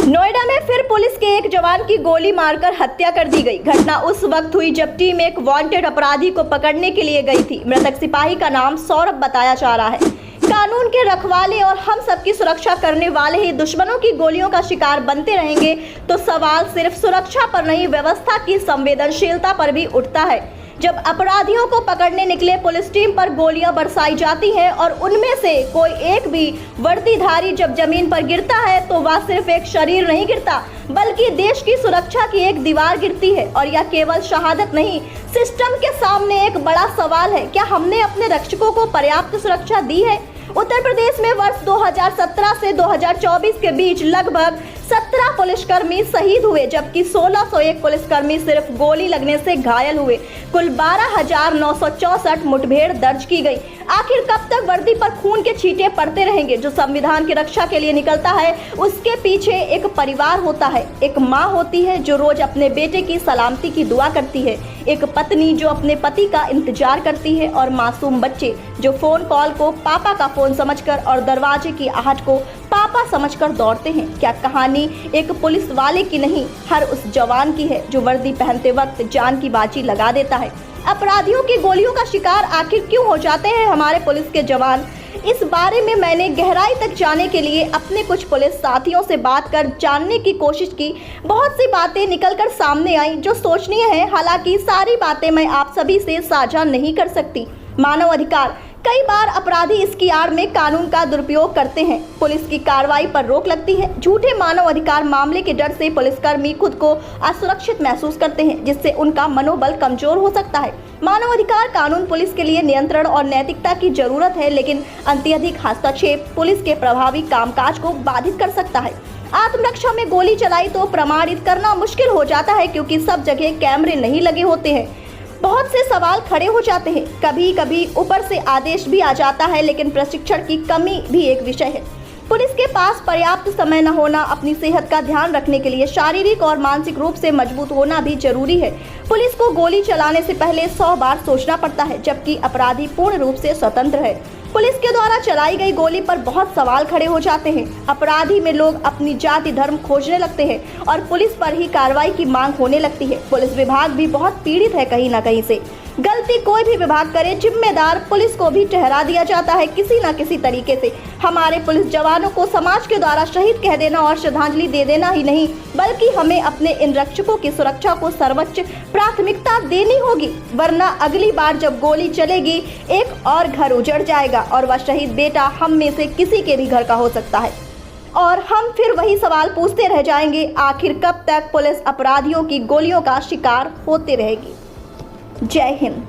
नोएडा में फिर पुलिस के एक जवान की गोली मारकर हत्या कर दी गई। घटना उस वक्त हुई जब टीम एक वांटेड अपराधी को पकड़ने के लिए गई थी। मृतक सिपाही का नाम सौरभ बताया जा रहा है। कानून के रखवाले और हम सबकी सुरक्षा करने वाले ही दुश्मनों की गोलियों का शिकार बनते रहेंगे तो सवाल सिर्फ सुरक्षा पर नहीं, व्यवस्था की संवेदनशीलता पर भी उठता है। जब अपराधियों को पकड़ने निकले पुलिस टीम पर गोलियां बरसाई जाती हैं और उनमें से कोई एक भी वर्दीधारी जब जमीन पर गिरता है तो वह सिर्फ एक शरीर नहीं गिरता बल्कि देश की सुरक्षा की एक दीवार गिरती है। और यह केवल शहादत नहीं, सिस्टम के सामने एक बड़ा सवाल है, क्या हमने अपने रक्षकों को पर्याप्त सुरक्षा दी है? उत्तर प्रदेश में वर्ष 2017 से 2024 के बीच लगभग 17 पुलिसकर्मी शहीद हुए, जबकि 1601 पुलिसकर्मी सिर्फ गोली लगने से घायल हुए। कुल 12,964 मुठभेड़ दर्ज की गई। आखिर कब तक वर्दी पर खून के छींटे पड़ते रहेंगे? जो संविधान की रक्षा के लिए निकलता है उसके पीछे एक परिवार होता है, एक माँ होती है जो रोज अपने बेटे की सलामती की दुआ करती है, एक पत्नी जो अपने पति का इंतजार करती है और मासूम बच्चे जो फोन कॉल को पापा का फोन समझकर और दरवाजे की आहट को पापा समझकर दौड़ते हैं। क्या कहानी एक पुलिस वाले की नहीं, हर उस जवान की है जो वर्दी पहनते वक्त जान की बाजी लगा देता है। अपराधियों की गोलियों का शिकार आखिर क्यों हो जाते हैं हमारे पुलिस के जवान? इस बारे में मैंने गहराई तक जाने के लिए अपने कुछ पुलिस साथियों से बात कर जानने की कोशिश की। बहुत सी बातें निकलकर सामने आई जो सोचनीय है। हालांकि सारी बातें मैं आप सभी से साझा नहीं कर सकती। मानव अधिकार, कई बार अपराधी इसकी आड़ में कानून का दुरुपयोग करते हैं, पुलिस की कार्रवाई पर रोक लगती है। झूठे मानव अधिकार मामले के डर से पुलिसकर्मी खुद को असुरक्षित महसूस करते हैं, जिससे उनका मनोबल कमजोर हो सकता है। मानव अधिकार कानून पुलिस के लिए नियंत्रण और नैतिकता की जरूरत है, लेकिन अत्यधिक हस्तक्षेप पुलिस के प्रभावी कामकाज को बाधित कर सकता है। आत्मरक्षा में गोली चलाई तो प्रमाणित करना मुश्किल हो जाता है क्योंकि सब जगह कैमरे नहीं लगे होते हैं। बहुत से सवाल खड़े हो जाते हैं। कभी कभी ऊपर से आदेश भी आ जाता है, लेकिन प्रशिक्षण की कमी भी एक विषय है। पुलिस के पास पर्याप्त समय न होना, अपनी सेहत का ध्यान रखने के लिए शारीरिक और मानसिक रूप से मजबूत होना भी जरूरी है। पुलिस को गोली चलाने से पहले 100 बार सोचना पड़ता है, जबकि अपराधी पूर्ण रूप से स्वतंत्र है। पुलिस के द्वारा चलाई गई गोली पर बहुत सवाल खड़े हो जाते हैं। अपराधी में लोग अपनी जाति धर्म खोजने लगते हैं और पुलिस पर ही कार्रवाई की मांग होने लगती है। पुलिस विभाग भी बहुत पीड़ित है कहीं न कहीं से। गलती कोई भी विभाग करे, जिम्मेदार पुलिस को भी ठहरा दिया जाता है किसी न किसी तरीके से। हमारे पुलिस जवानों को समाज के द्वारा शहीद कह देना और श्रद्धांजलि दे देना ही नहीं, बल्कि हमें अपने इन रक्षकों की सुरक्षा को सर्वोच्च प्राथमिकता देनी होगी, वरना अगली बार जब गोली चलेगी एक और घर उजड़ जाएगा और वह शहीद बेटा हम में से किसी के भी घर का हो सकता है। और हम फिर वही सवाल पूछते रह जाएंगे, आखिर कब तक पुलिस अपराधियों की गोलियों का शिकार होती रहेगी? जय हिंद।